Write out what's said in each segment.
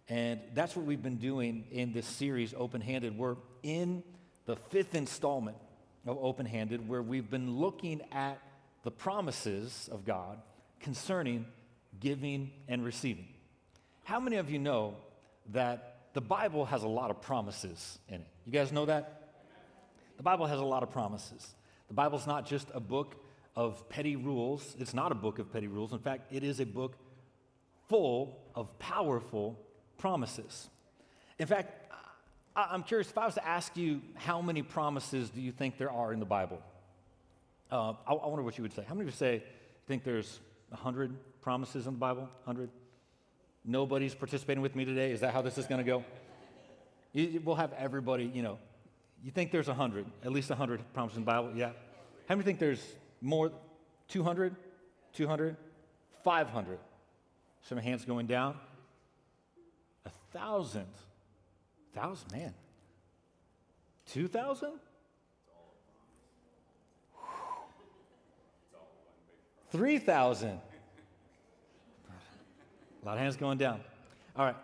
And that's what we've been doing in this series, Open-Handed. We're in the 5th installment of Open-Handed, where we've been looking at the promises of God concerning giving and receiving. How many of you know that the Bible has a lot of promises in it? You guys know that? The Bible has a lot of promises. The Bible's not just a book of petty rules. It's not a book of petty rules. In fact, it is a book full of powerful promises. In fact, I'm curious, if I was to ask you how many promises do you think there are in the Bible? I wonder what you would say. How many of you say think there's 100 promises in the Bible? 100? Nobody's participating with me today? Is that how this is going to go? We'll have everybody, you think there's 100, at least 100 promises in the Bible? Yeah. How many think there's more? 200? 200? 500? Some hands going down. 1,000. 1,000, man. 2,000? 3,000. A lot of hands going down. All right.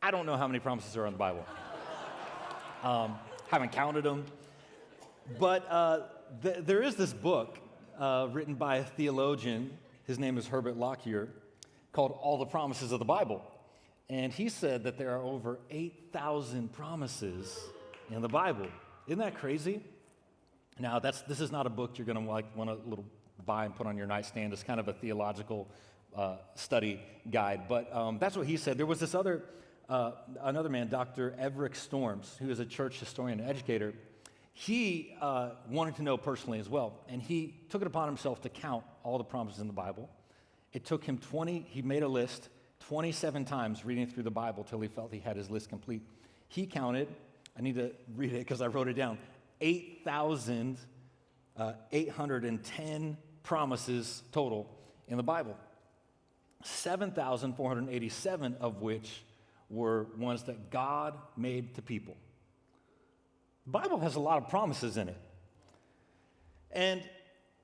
I don't know how many promises are in the Bible. Haven't counted them. But there is this book written by a theologian, his name is Herbert Lockyer, called All the Promises of the Bible. And he said that there are over 8,000 promises in the Bible. Isn't that crazy? Now, this is not a book you're going to want to buy and put on your nightstand. It's kind of a theological study guide. But that's what he said. There was this another man, Dr. Everett Storms, who is a church historian and educator. He wanted to know personally as well. And he took it upon himself to count all the promises in the Bible. It took him he made a list 27 times reading through the Bible till he felt he had his list complete. He counted, I need to read it because I wrote it down, 8,810 promises total in the Bible. 7,487 of which were ones that God made to people. The Bible has a lot of promises in it. And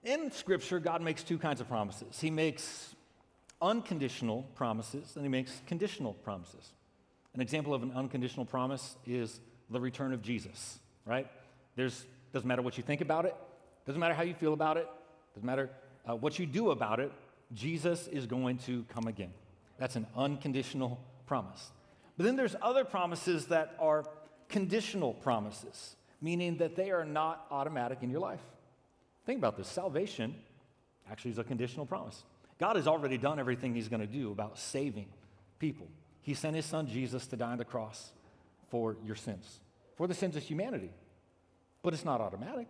in Scripture, God makes two kinds of promises. He makes unconditional promises, and he makes conditional promises. An example of an unconditional promise is the return of Jesus, right? Doesn't matter what you think about it, doesn't matter how you feel about it, doesn't matter what you do about it, Jesus is going to come again. That's an unconditional promise. But then there's other promises that are conditional promises, meaning that they are not automatic in your life. Think about this. Salvation actually is a conditional promise. God has already done everything he's going to do about saving people. He sent his son Jesus to die on the cross for your sins, for the sins of humanity. But it's not automatic.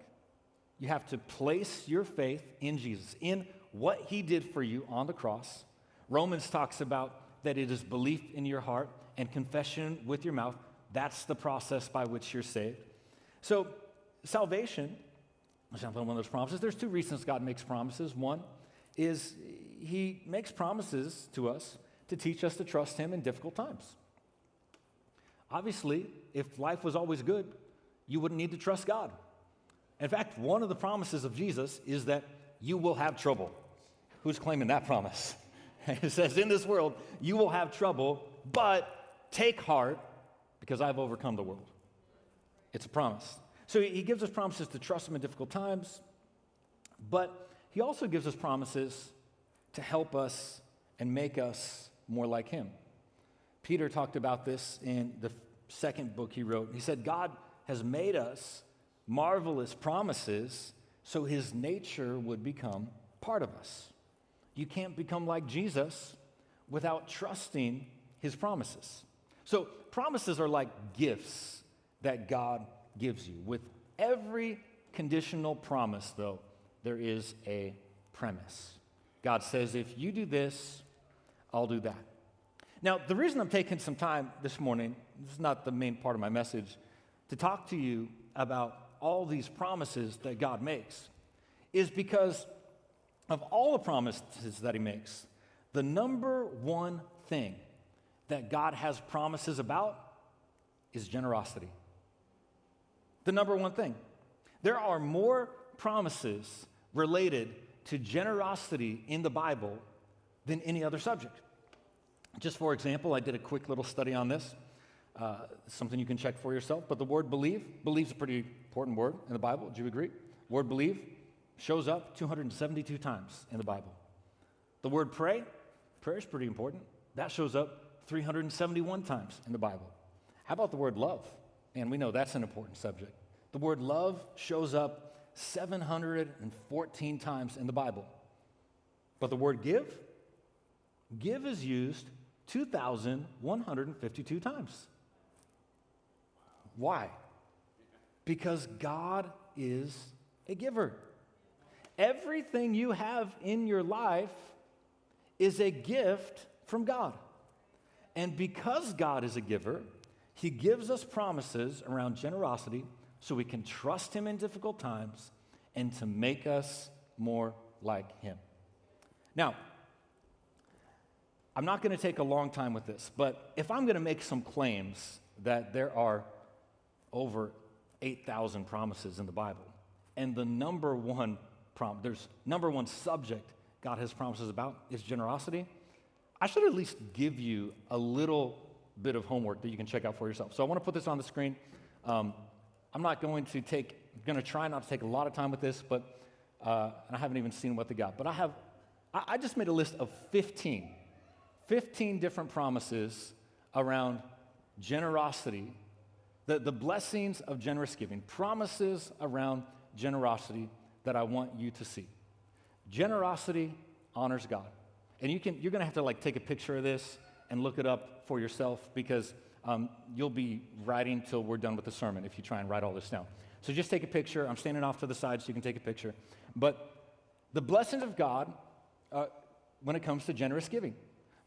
You have to place your faith in Jesus, in what he did for you on the cross. Romans talks about that it is belief in your heart and confession with your mouth. That's the process by which you're saved. So salvation is one of those promises. There's two reasons God makes promises. One is he makes promises to us to teach us to trust him in difficult times. Obviously, if life was always good, you wouldn't need to trust God. In fact, one of the promises of Jesus is that you will have trouble. Who's claiming that promise? It says, in this world, you will have trouble, but take heart because I've overcome the world. It's a promise. So he gives us promises to trust him in difficult times, but he also gives us promises to help us and make us more like him. Peter talked about this in the second book he wrote. He said, God has made us marvelous promises so his nature would become part of us. You can't become like Jesus without trusting his promises. So promises are like gifts that God gives you. With every conditional promise, though, there is a premise. God says, if you do this, I'll do that. Now, the reason I'm taking some time this morning, this is not the main part of my message, to talk to you about all these promises that God makes, is because of all the promises that he makes, the number one thing that God has promises about is generosity. The number one thing. There are more promises related to generosity in the Bible than any other subject. Just for example, I did a quick little study on this, something you can check for yourself, but the word believe is a pretty important word in the Bible. Do you agree? Word believe shows up 272 times in the Bible. The word prayer is pretty important. That shows up 371 times in the Bible. How about the word love? And we know that's an important subject. The word love shows up 714 times in the Bible. But the word give is used 2,152 times. Why? Because God is a giver. Everything you have in your life is a gift from God. And because God is a giver, He gives us promises around generosity so we can trust Him in difficult times and to make us more like Him. Now, I'm not going to take a long time with this, but if I'm going to make some claims that there are over 8,000 promises in the Bible, and the number one subject God has promises about is generosity, I should at least give you a little bit of homework that you can check out for yourself. So I want to put this on the screen. I'm going to try not to take a lot of time with this, but and I haven't even seen what they got. But I just made a list of 15 different promises around generosity, the blessings of generous giving, promises around generosity that I want you to see. Generosity honors God. And you're going to have to take a picture of this and look it up for yourself, because you'll be writing till we're done with the sermon if you try and write all this down. So just take a picture. I'm standing off to the side so you can take a picture. But the blessings of God when it comes to generous giving.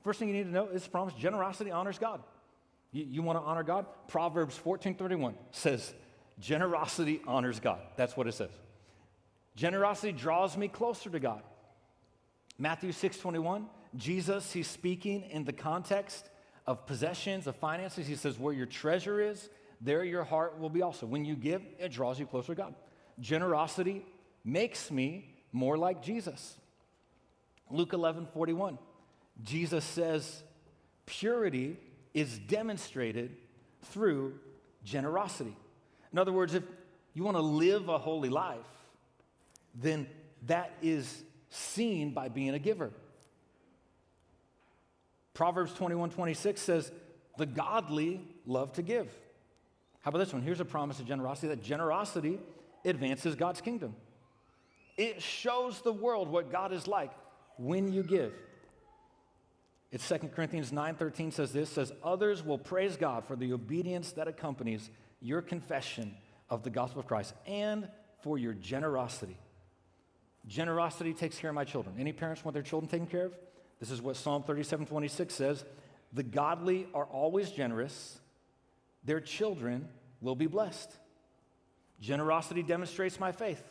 First thing you need to know is the promise: generosity honors God. You want to honor God? Proverbs 14:31 says, generosity honors God. That's what it says. Generosity draws me closer to God. Matthew 6:21, Jesus, He's speaking in the context of possessions, of finances. He says, where your treasure is, there your heart will be also. When you give, it draws you closer to God. Generosity makes me more like Jesus. Luke 11:41, Jesus says, purity is demonstrated through generosity. In other words, if you want to live a holy life, then that is seen by being a giver. Proverbs 21:26 says, the godly love to give. How about this one? Here's a promise of generosity, that generosity advances God's kingdom. It shows the world what God is like when you give. It's 2 Corinthians 9:13 says, others will praise God for the obedience that accompanies your confession of the gospel of Christ and for your generosity. Generosity takes care of my children. Any parents want their children taken care of? This is what Psalm 37:26 says. The godly are always generous. Their children will be blessed. Generosity demonstrates my faith.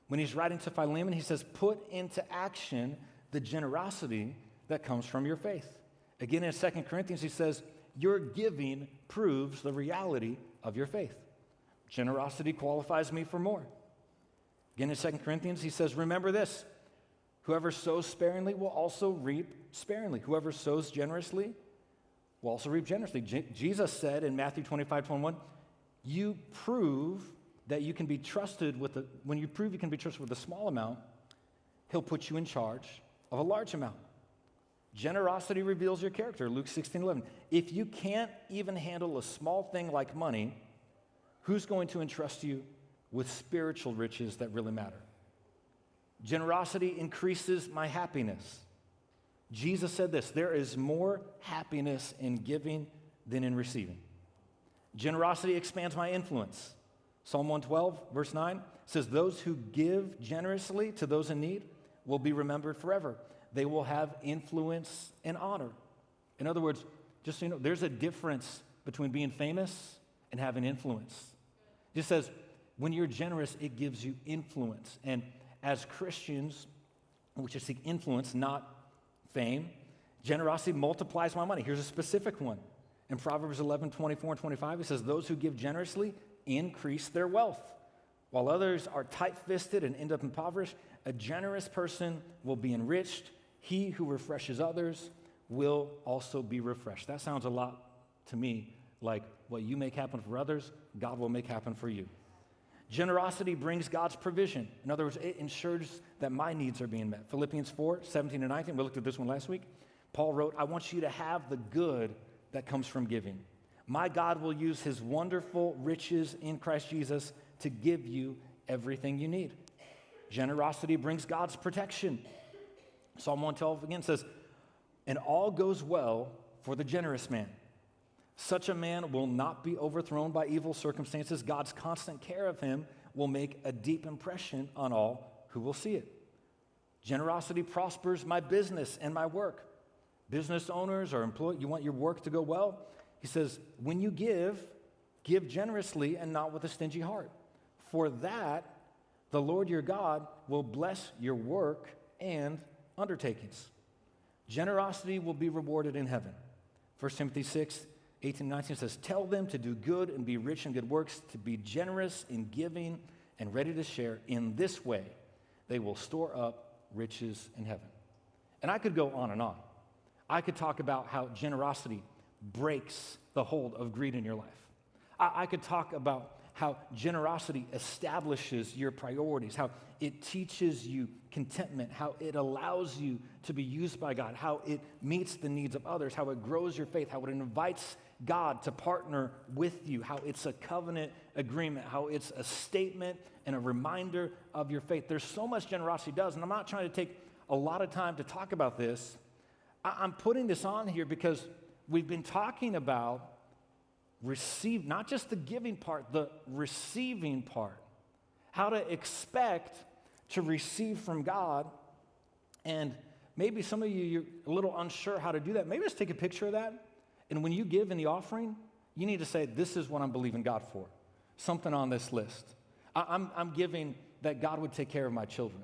When he's writing to Philemon, he says, put into action the generosity that comes from your faith. Again, in 2 Corinthians, he says, your giving proves the reality of your faith. Generosity qualifies me for more. Again, in 2 Corinthians, he says, remember this, whoever sows sparingly will also reap sparingly. Whoever sows generously will also reap generously. Jesus said in Matthew 25:21, you prove that you can be trusted when you prove you can be trusted with a small amount, He'll put you in charge of a large amount. Generosity reveals your character. Luke 16:11. If you can't even handle a small thing like money, who's going to entrust you with spiritual riches that really matter? Generosity increases my happiness. Jesus said this, there is more happiness in giving than in receiving. Generosity expands my influence. Psalm 112, verse 9 says, those who give generously to those in need will be remembered forever. They will have influence and honor. In other words, just so you know, there's a difference between being famous and having influence. It just says, when you're generous, it gives you influence. And as Christians, we should seek influence, not fame. Generosity multiplies my money. Here's a specific one. In Proverbs 11:24-25, it says, those who give generously increase their wealth. While others are tight-fisted and end up impoverished, a generous person will be enriched. He who refreshes others will also be refreshed. That sounds a lot to me like what you make happen for others, God will make happen for you. Generosity brings God's provision. In other words, it ensures that my needs are being met. Philippians 4:17-19, we looked at this one last week. Paul wrote, I want you to have the good that comes from giving. My God will use his wonderful riches in Christ Jesus to give you everything you need. Generosity brings God's protection. Psalm 112 again says, and all goes well for the generous man. Such a man will not be overthrown by evil circumstances. God's constant care of him will make a deep impression on all who will see it. Generosity prospers my business and my work. Business owners or employees, you want your work to go well? He says, when you give generously and not with a stingy heart. For that, the Lord your God will bless your work and undertakings. Generosity will be rewarded in heaven. 1 Timothy 6:18-19 says, tell them to do good and be rich in good works, to be generous in giving and ready to share. In this way, they will store up riches in heaven. And I could go on and on. I could talk about how generosity breaks the hold of greed in your life. I could talk about how generosity establishes your priorities, how it teaches you contentment, how it allows you to be used by God, how it meets the needs of others, how it grows your faith, how it invites God to partner with you, how it's a covenant agreement, how it's a statement and a reminder of your faith. There's so much generosity does, and I'm not trying to take a lot of time to talk about this. I'm putting this on here because we've been talking about receive, not just the giving part, the receiving part. How to expect to receive from God. And maybe some of you, you're a little unsure how to do that. Maybe just take a picture of that. And when you give in the offering, you need to say, this is what I'm believing God for. Something on this list. I'm giving that God would take care of my children.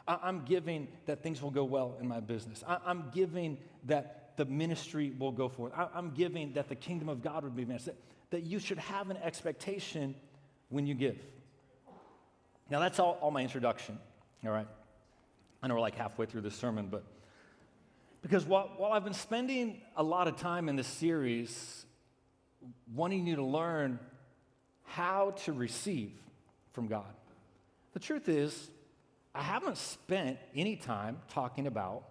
I'm giving that things will go well in my business. I'm giving that the ministry will go forth. I'm giving that the kingdom of God would be advanced. That you should have an expectation when you give. Now, that's all my introduction, all right? I know we're like halfway through this sermon, but because while I've been spending a lot of time in this series wanting you to learn how to receive from God, the truth is, I haven't spent any time talking about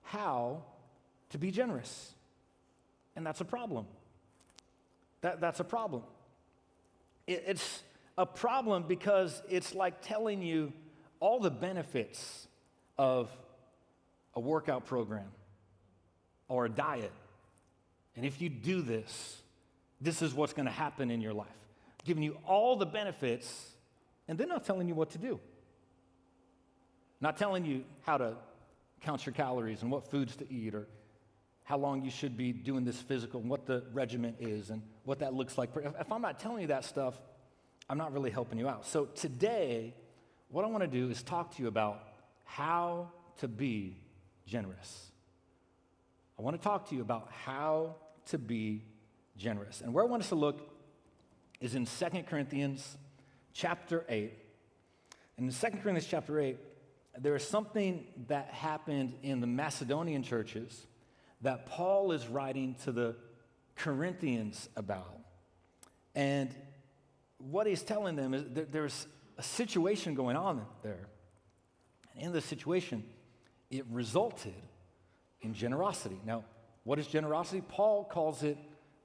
how to be generous. And that's a problem. That's a problem. It's a problem because it's like telling you all the benefits of a workout program or a diet. And if you do this, this is what's going to happen in your life. Giving you all the benefits and then not telling you what to do. Not telling you how to count your calories and what foods to eat or how long you should be doing this physical and what the regimen is and what that looks like. If I'm not telling you that stuff, I'm not really helping you out. So today, what I want to do is talk to you about how to be generous. I want to talk to you about how to be generous. And where I want us to look is in 2 Corinthians chapter 8. And in 2 Corinthians chapter 8, there is something that happened in the Macedonian churches that Paul is writing to the Corinthians about. And what he's telling them is that there's a situation going on there. And in this situation, it resulted in generosity. Now, what is generosity? Paul calls it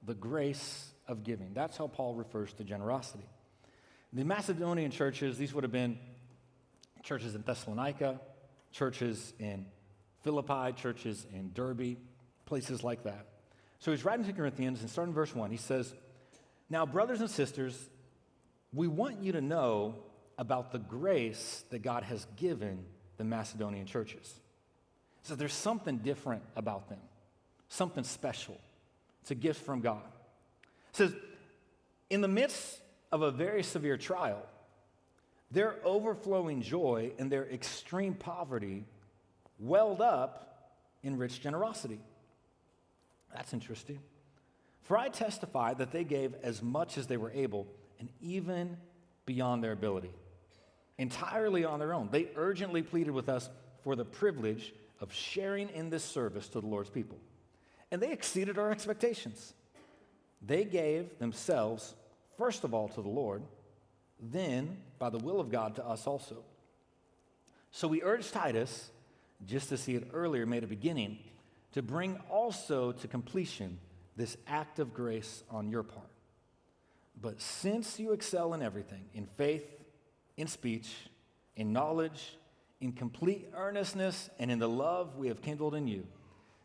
the grace of giving. That's how Paul refers to generosity. The Macedonian churches, these would have been churches in Thessalonica, churches in Philippi, churches in Derbe, places like that. So he's writing to Corinthians, and starting in verse 1, he says, now, brothers and sisters, we want you to know about the grace that God has given the Macedonian churches. So there's something different about them, something special. It's a gift from God. It says, in the midst of a very severe trial, their overflowing joy and their extreme poverty welled up in rich generosity. That's interesting. For I testify that they gave as much as they were able, and even beyond their ability, entirely on their own. They urgently pleaded with us for the privilege of sharing in this service to the Lord's people. And they exceeded our expectations. They gave themselves, first of all, to the Lord, then, by the will of God, to us also. So we urge Titus, just as he had earlier made a beginning, to bring also to completion this act of grace on your part. But since you excel in everything, in faith, in speech, in knowledge, in complete earnestness, and in the love we have kindled in you,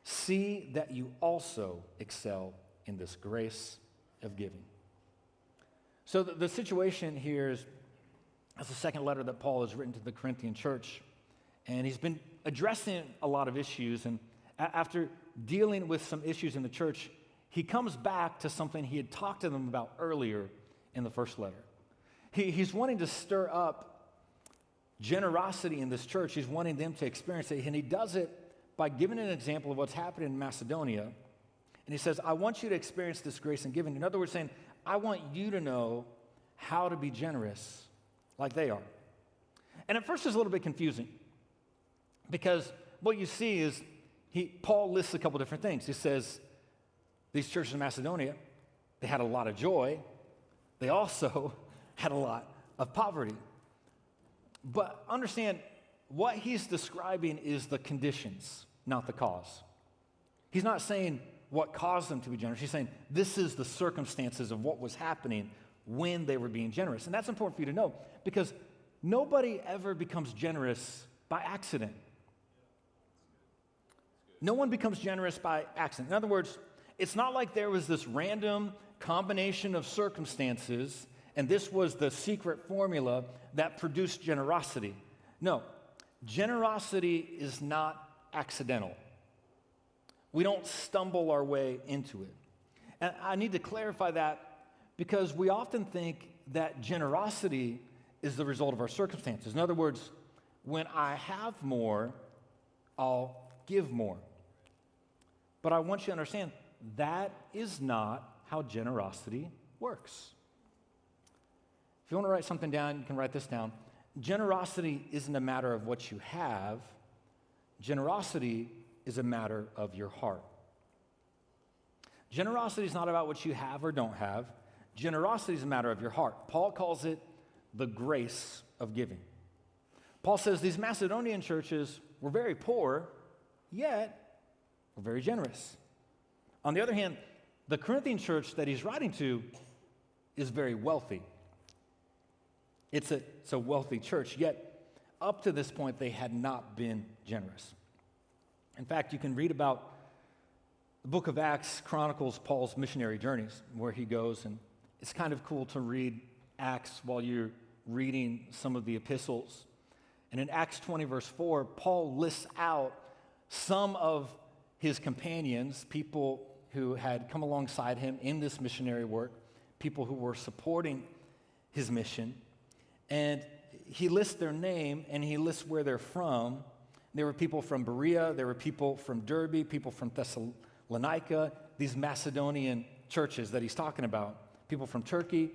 see that you also excel in this grace of giving. So the situation here is, that's the second letter that Paul has written to the Corinthian church, and he's been addressing a lot of issues, and after dealing with some issues in the church, he comes back to something he had talked to them about earlier in the first letter. He's wanting to stir up generosity in this church. He's wanting them to experience it, and he does it by giving an example of what's happening in Macedonia. And he says, I want you to experience this grace and giving. In other words, saying, I want you to know how to be generous like they are. And at first it's a little bit confusing because what you see is Paul lists a couple different things. He says, these churches in Macedonia, they had a lot of joy. They also had a lot of poverty. But understand, what he's describing is the conditions, not the cause. He's not saying what caused them to be generous. He's saying this is the circumstances of what was happening when they were being generous. And that's important for you to know because nobody ever becomes generous by accident. No one becomes generous by accident. In other words, it's not like there was this random combination of circumstances and this was the secret formula that produced generosity. No, generosity is not accidental. We don't stumble our way into it. And I need to clarify that because we often think that generosity is the result of our circumstances. In other words, when I have more, I'll give more. But I want you to understand that is not how generosity works. If you want to write something down, you can write this down. Generosity isn't a matter of what you have. Generosity is a matter of your heart. Generosity is not about what you have or don't have. Generosity is a matter of your heart. Paul calls it the grace of giving. Paul says these Macedonian churches were very poor, yet were very generous. On the other hand, the Corinthian church that he's writing to is very wealthy. It's a wealthy church, yet up to this point, they had not been generous. In fact, you can read about the book of Acts chronicles Paul's missionary journeys, where he goes, and it's kind of cool to read Acts while you're reading some of the epistles. And in Acts 20, verse 4, Paul lists out some of his companions, people who had come alongside him in this missionary work, people who were supporting his mission. And he lists their name, and he lists where they're from. There were people from Berea, there were people from Derbe, people from Thessalonica, these Macedonian churches that he's talking about, people from Turkey,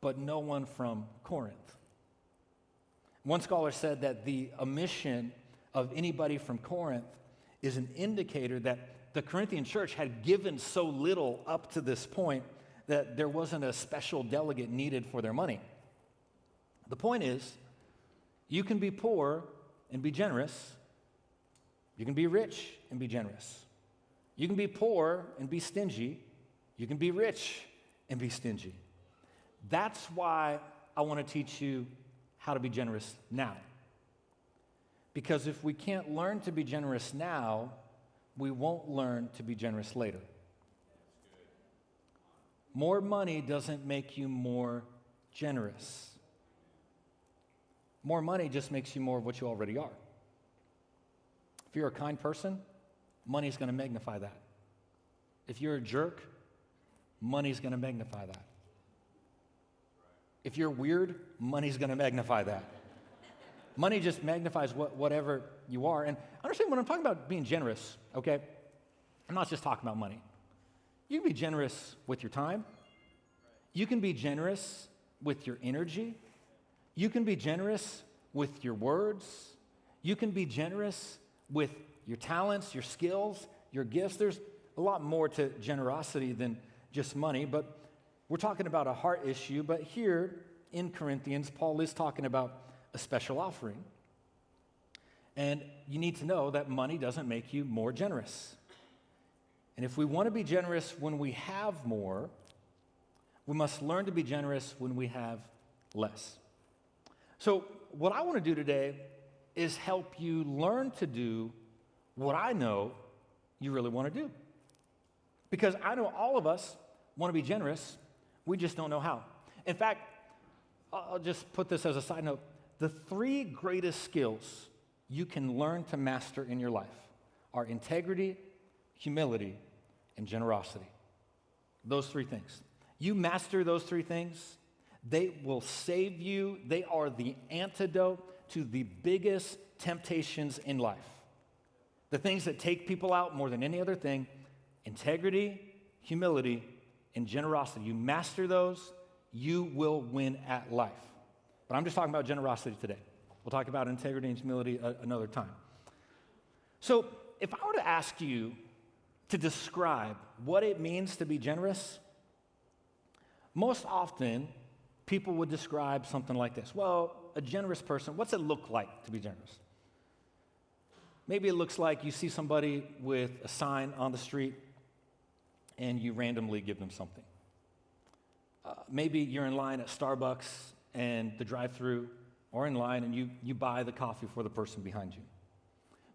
but no one from Corinth. One scholar said that the omission of anybody from Corinth is an indicator that the Corinthian church had given so little up to this point that there wasn't a special delegate needed for their money. The point is, you can be poor and be generous. You can be rich and be generous. You can be poor and be stingy. You can be rich and be stingy. That's why I want to teach you how to be generous now. Because if we can't learn to be generous now, we won't learn to be generous later. More money doesn't make you more generous. More money just makes you more of what you already are. If you're a kind person, money's going to magnify that. If you're a jerk, money's going to magnify that. If you're weird, money's going to magnify that. Money just magnifies whatever you are. And understand when I'm talking about being generous, okay, I'm not just talking about money. You can be generous with your time. You can be generous with your energy. You can be generous with your words. You can be generous with your talents, your skills, your gifts. There's a lot more to generosity than just money, but we're talking about a heart issue. But here in Corinthians, Paul is talking about a special offering. And you need to know that money doesn't make you more generous. And if we want to be generous when we have more, we must learn to be generous when we have less. So what I want to do today is help you learn to do what I know you really want to do. Because I know all of us want to be generous, we just don't know how. In fact, I'll just put this as a side note. The 3 greatest skills you can learn to master in your life are integrity, humility, and generosity. Those 3 things. You master those 3 things, they will save you. They are the antidote to the biggest temptations in life. The things that take people out more than any other thing: integrity, humility, and generosity. You master those, you will win at life. But I'm just talking about generosity today. We'll talk about integrity and humility another time. So if I were to ask you to describe what it means to be generous, most often people would describe something like this. Well, a generous person, what's it look like to be generous? Maybe it looks like you see somebody with a sign on the street and you randomly give them something. Maybe you're in line at Starbucks and the drive-thru, or in line, and you buy the coffee for the person behind you.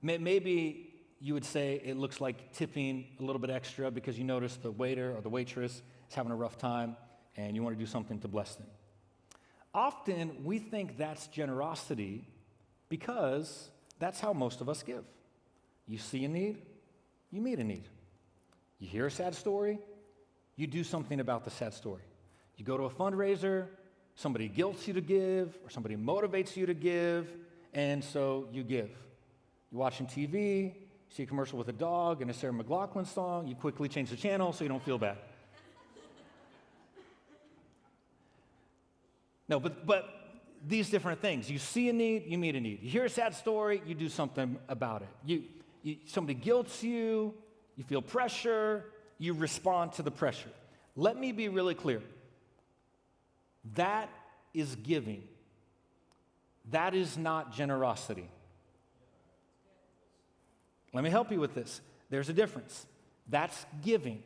Maybe you would say it looks like tipping a little bit extra because you notice the waiter or the waitress is having a rough time and you want to do something to bless them. Often we think that's generosity because that's how most of us give. You see a need, you meet a need. You hear a sad story, you do something about the sad story. You go to a fundraiser, somebody guilts you to give, or somebody motivates you to give, and so you give. You're watching TV, you see a commercial with a dog and a Sarah McLachlan song, you quickly change the channel so you don't feel bad. No, but these different things. You see a need, you meet a need. You hear a sad story, you do something about it. Somebody guilts you, you feel pressure, you respond to the pressure. Let me be really clear. That is giving. That is not generosity. Let me help you with this. There's a difference. That's giving.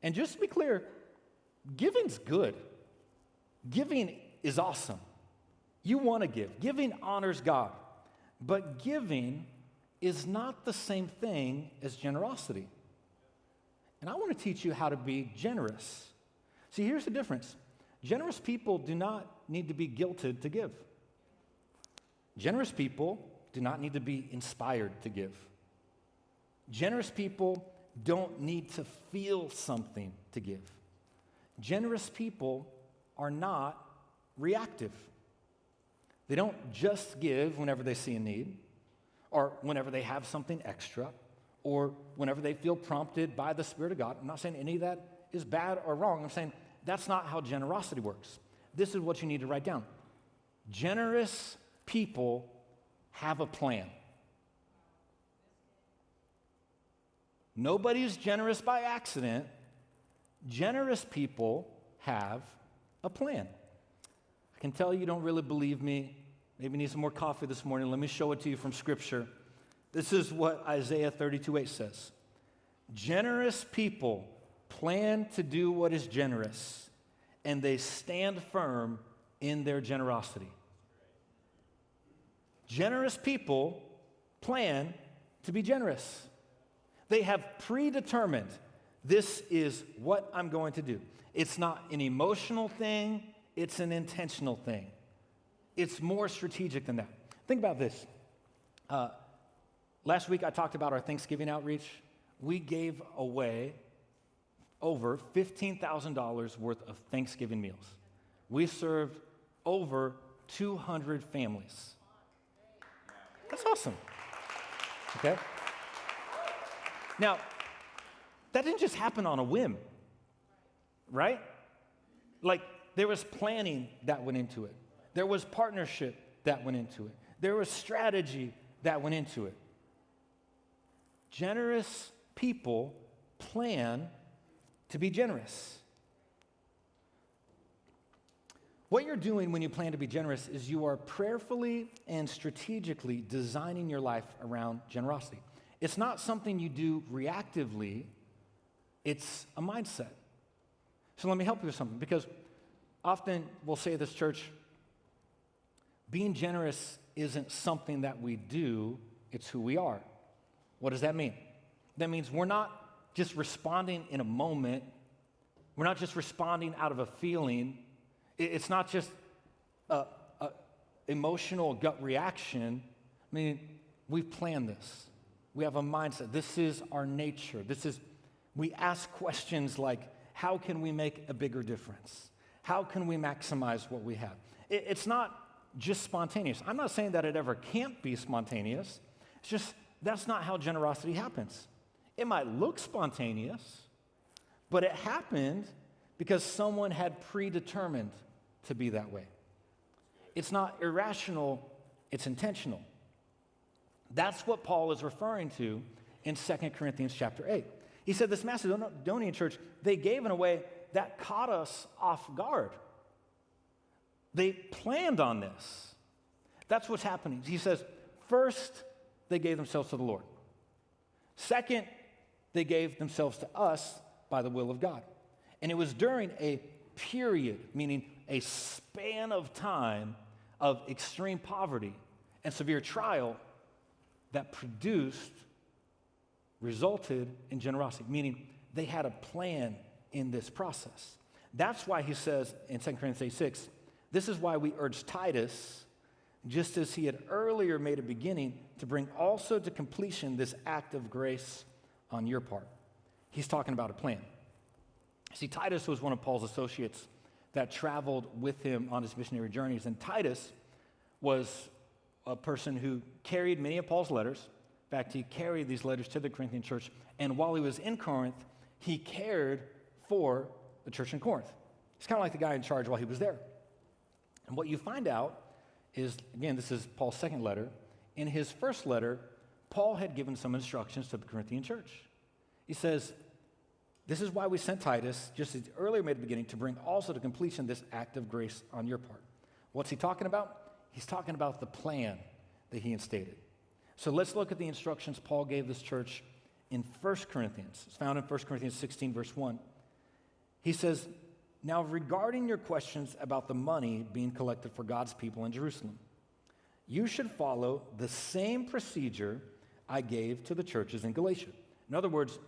And just to be clear, giving's good. Giving is awesome. You want to give. Giving honors God. But giving is not the same thing as generosity. And I want to teach you how to be generous. See, here's the difference. Generous people do not need to be guilted to give. Generous people do not need to be inspired to give. Generous people don't need to feel something to give. Generous people are not reactive. They don't just give whenever they see a need, or whenever they have something extra, or whenever they feel prompted by the Spirit of God. I'm not saying any of that is bad or wrong. I'm saying that's not how generosity works. This is what you need to write down. Generous people have a plan. Nobody's generous by accident. Generous people have a plan. I can tell you don't really believe me. Maybe you need some more coffee this morning. Let me show it to you from Scripture. This is what Isaiah 32:8 says. Generous people plan to do what is generous, and they stand firm in their generosity. Generous people plan to be generous. They have predetermined, this is what I'm going to do. It's not an emotional thing, it's an intentional thing. It's more strategic than that. Think about this. Last week I talked about our Thanksgiving outreach. We gave away over $15,000 worth of Thanksgiving meals. We served over 200 families. That's awesome. Okay? Now, that didn't just happen on a whim, right? Like, there was planning that went into it. There was partnership that went into it. There was strategy that went into it. Generous people plan to be generous. What you're doing when you plan to be generous is you are prayerfully and strategically designing your life around generosity. It's not something you do reactively, it's a mindset. So let me help you with something, because often we'll say at this church, being generous isn't something that we do, it's who we are. What does that mean? That means we're not just responding in a moment. We're not just responding out of a feeling. It's not just an emotional gut reaction. I mean, we've planned this. We have a mindset. This is our nature. We ask questions like, how can we make a bigger difference? How can we maximize what we have? It's not just spontaneous. I'm not saying that it ever can't be spontaneous. It's just that's not how generosity happens. It might look spontaneous, but it happened because someone had predetermined to be that way. It's not irrational, it's intentional. That's what Paul is referring to in 2 Corinthians chapter 8. He said this Macedonian church, they gave in a way that caught us off guard. They planned on this. That's what's happening. He says, first, they gave themselves to the Lord. Second, they gave themselves to us by the will of God. And it was during a period, meaning a span of time of extreme poverty and severe trial that resulted in generosity, meaning they had a plan in this process. That's why he says in 2 Corinthians 8:6, this is why we urge Titus, just as he had earlier made a beginning, to bring also to completion this act of grace on your part. He's talking about a plan. See, Titus was one of Paul's associates that traveled with him on his missionary journeys, and Titus was a person who carried many of Paul's letters. In fact, he carried these letters to the Corinthian church, and while he was in Corinth, he cared for the church in Corinth. He's kind of like the guy in charge while he was there. And what you find out is, again, this is Paul's second letter. In his first letter, Paul had given some instructions to the Corinthian church. He says, this is why we sent Titus, just as earlier made a beginning, to bring also to completion this act of grace on your part. What's he talking about? He's talking about the plan that he instated. So let's look at the instructions Paul gave this church in 1 Corinthians. It's found in 1 Corinthians 16, verse 1. He says, now regarding your questions about the money being collected for God's people in Jerusalem, you should follow the same procedure I gave to the churches in Galatia. In other words,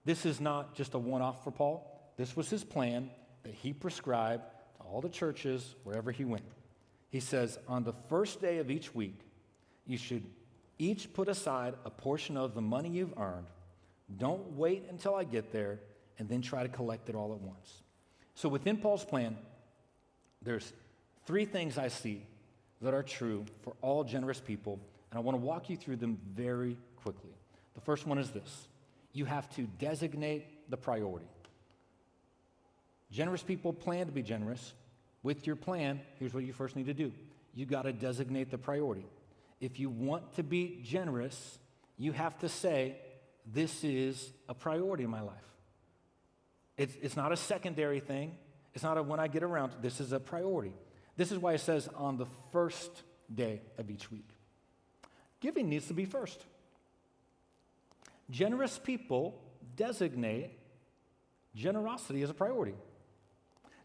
this is not just a one-off for Paul. This was his plan that he prescribed to all the churches wherever he went. He says, on the first day of each week, you should each put aside a portion of the money you've earned. Don't wait until I get there and then try to collect it all at once. So within Paul's plan, there's three things I see that are true for all generous people, and I want to walk you through them very quickly. The first one is this. You have to designate the priority. Generous people plan to be generous. With your plan, here's what you first need to do. You got to designate the priority. If you want to be generous, you have to say, this is a priority in my life. It's not a secondary thing. It's not a when I get around to. This is a priority. This is why it says on the first day of each week. Giving needs to be first. Generous people designate generosity as a priority.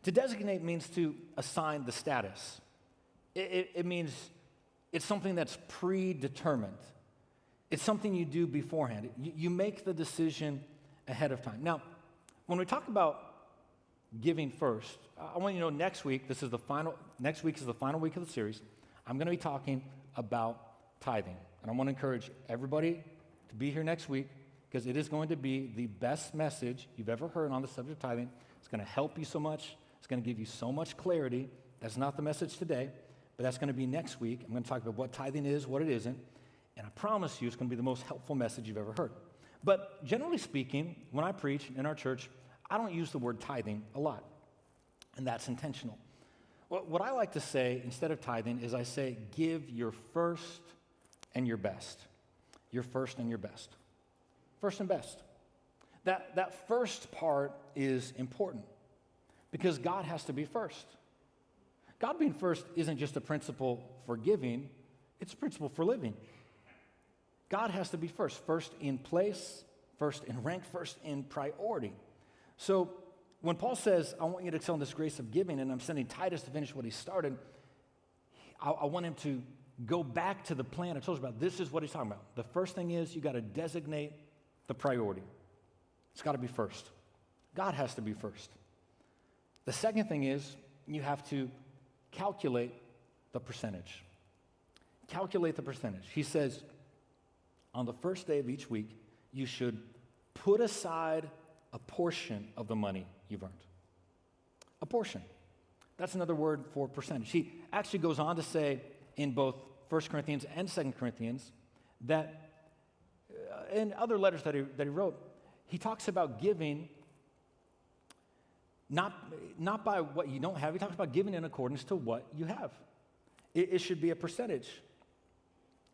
To designate means to assign the status. It means it's something that's predetermined. It's something you do beforehand. You make the decision ahead of time. Now, when we talk about giving first, I want you to know next week is the final week of the series. I'm going to be talking about tithing. And I want to encourage everybody to be here next week because it is going to be the best message you've ever heard on the subject of tithing. It's going to help you so much. It's going to give you so much clarity. That's not the message today, but that's going to be next week. I'm going to talk about what tithing is, what it isn't, and I promise you it's going to be the most helpful message you've ever heard. But generally speaking, when I preach in our church, I don't use the word tithing a lot, and that's intentional. What I like to say instead of tithing is I say give your first and your best. Your first and your best. First and best. That first part is important because God has to be first. God being first isn't just a principle for giving, it's a principle for living. God has to be first. First in place, first in rank, first in priority. So when Paul says, I want you to excel in this grace of giving, and I'm sending Titus to finish what he started, I want him to go back to the plan I told you about. This is what he's talking about. The first thing is you got to designate the priority. It's got to be first. God has to be first. The second thing is you have to calculate the percentage. Calculate the percentage. He says, on the first day of each week, you should put aside a portion of the money you've earned. A portion. That's another word for percentage. He actually goes on to say in both 1 Corinthians and 2 Corinthians that in other letters that he wrote, he talks about giving not by what you don't have. He talks about giving in accordance to what you have. It should be a percentage.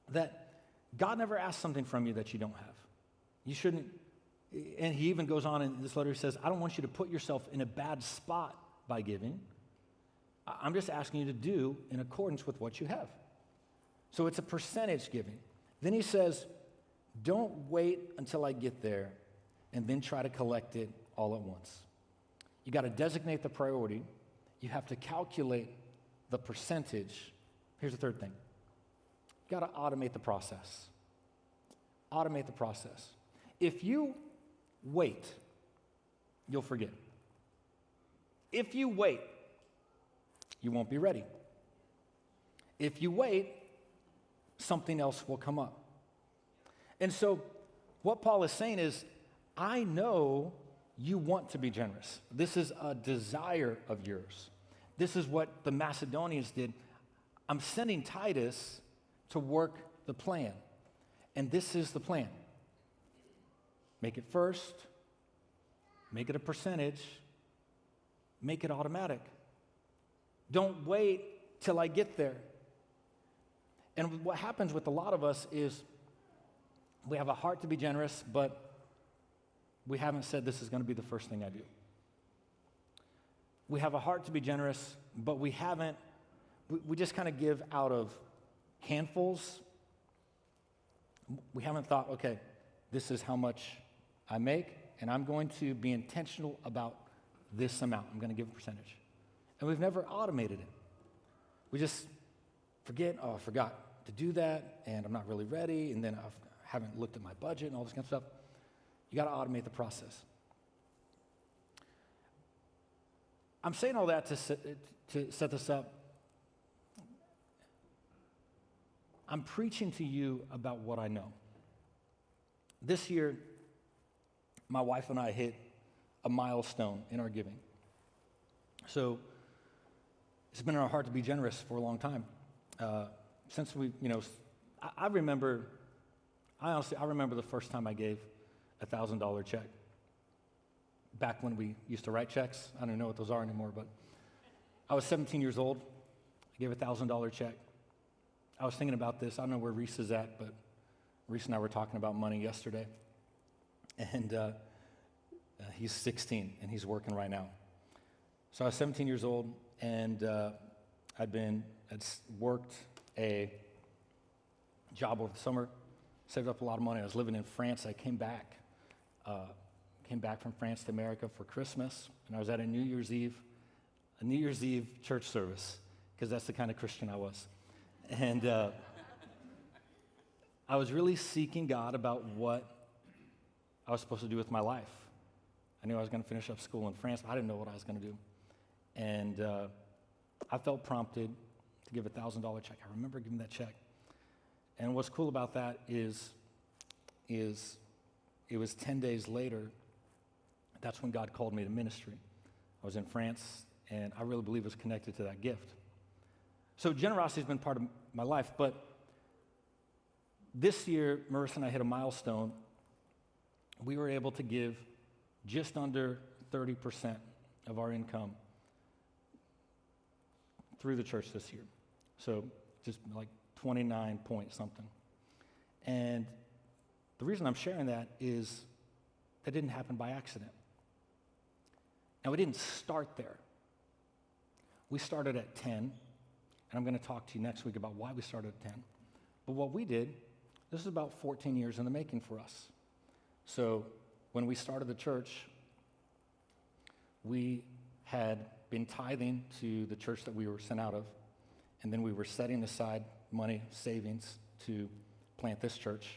That God never asks something from you that you don't have. You shouldn't, and he even goes on in this letter, he says, I don't want you to put yourself in a bad spot by giving. I'm just asking you to do in accordance with what you have. So it's a percentage giving. Then he says, don't wait until I get there and then try to collect it all at once. You got to designate the priority. You have to calculate the percentage. Here's the third thing. You got to automate the process. Automate the process. If you wait, you'll forget. If you wait, you won't be ready. If you wait, something else will come up. And so what Paul is saying is, I know you want to be generous. This is a desire of yours. This is what the Macedonians did. I'm sending Titus to work the plan. And this is the plan. Make it first, make it a percentage, make it automatic. Don't wait till I get there. And what happens with a lot of us is we have a heart to be generous, but we haven't said this is going to be the first thing I do. We have a heart to be generous, but we just kind of give out of handfuls. We haven't thought, okay, this is how much I make, and I'm going to be intentional about this amount. I'm going to give a percentage. And we've never automated it. We just forget, I forgot to do that, and I'm not really ready, and then I haven't looked at my budget and all this kind of stuff. You got to automate the process. I'm saying all that to set this up. I'm preaching to you about what I know. This year, my wife and I hit a milestone in our giving. So it's been in our heart to be generous for a long time. Since we, I remember the first time I gave a $1,000 check. Back when we used to write checks. I don't know what those are anymore, but I was 17 years old. I gave a $1,000 check. I was thinking about this. I don't know where Reese is at, but Reese and I were talking about money yesterday. And he's 16, and he's working right now. So I was 17 years old, and I'd worked a job over the summer, saved up a lot of money. I was living in France. I came back from France to America for Christmas, and I was at a New Year's Eve church service, because that's the kind of Christian I was. And I was really seeking God about what I was supposed to do with my life. I knew I was going to finish up school in France, but I didn't know what I was going to do. And I felt prompted to give a $1,000 check. I remember giving that check. And what's cool about that is it was 10 days later, that's when God called me to ministry. I was in France, and I really believe it was connected to that gift. So generosity has been part of my life, but this year, Marissa and I hit a milestone. We were able to give just under 30% of our income through the church this year. So just like 29 point something. And the reason I'm sharing that is that didn't happen by accident. Now, we didn't start there. We started at 10, and I'm going to talk to you next week about why we started at 10. But what we did, this is about 14 years in the making for us. So when we started the church, we had been tithing to the church that we were sent out of, and then we were setting aside money, savings, to plant this church.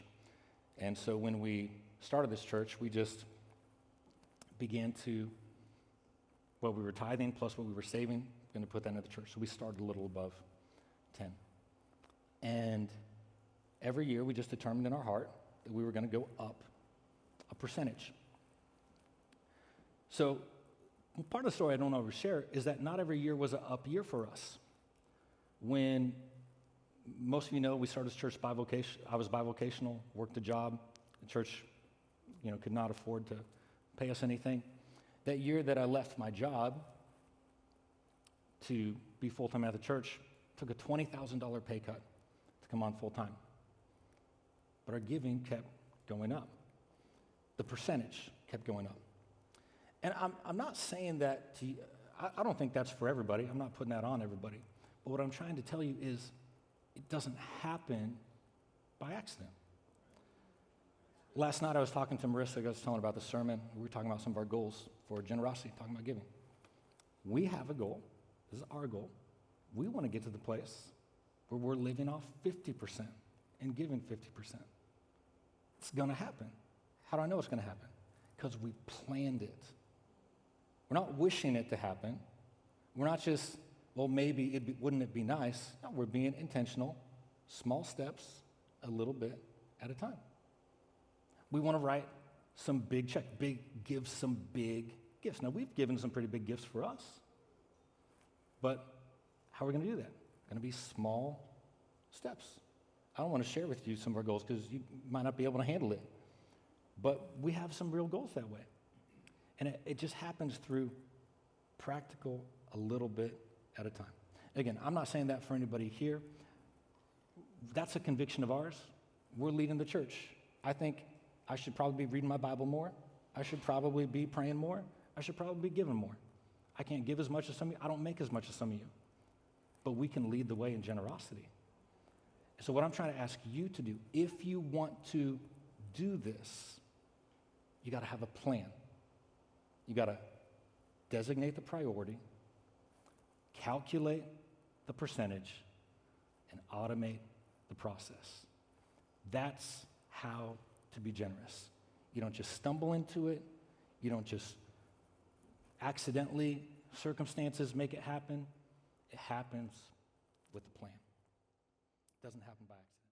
And so when we started this church, we just began to, well, we were tithing plus what we were saving, going to put that into the church. So we started a little above 10. And every year we just determined in our heart that we were going to go up a percentage. So part of the story I don't overshare is that not every year was an up year for us. When most of you know, we started this church I was bivocational, worked a job. The church, could not afford to pay us anything. That year that I left my job to be full-time at the church, took a $20,000 pay cut to come on full-time. But our giving kept going up. The percentage kept going up. And I'm not saying that I don't think that's for everybody. I'm not putting that on everybody. But what I'm trying to tell you is it doesn't happen by accident. Last night I was talking to Marissa, I was telling her about the sermon. We were talking about some of our goals for generosity, talking about giving. We have a goal. This is our goal. We want to get to the place where we're living off 50% and giving 50%. It's going to happen. How do I know it's going to happen? Because we planned it. We're not wishing it to happen. We're not just, well, maybe wouldn't it be nice? No, we're being intentional, small steps, a little bit at a time. We want to write some big check, give some big gifts. Now, we've given some pretty big gifts for us, but how are we going to do that? Going to be small steps. I don't want to share with you some of our goals because you might not be able to handle it, but we have some real goals that way. And it just happens through practical, a little bit at a time. Again, I'm not saying that for anybody here. That's a conviction of ours. We're leading the church. I think I should probably be reading my Bible more. I should probably be praying more. I should probably be giving more. I can't give as much as some of you. I don't make as much as some of you. But we can lead the way in generosity. So what I'm trying to ask you to do, if you want to do this, you got to have a plan. You got to designate the priority, calculate the percentage, and automate the process. That's how to be generous. You don't just stumble into it. You don't just accidentally, circumstances make it happen. It happens with a plan. It doesn't happen by accident.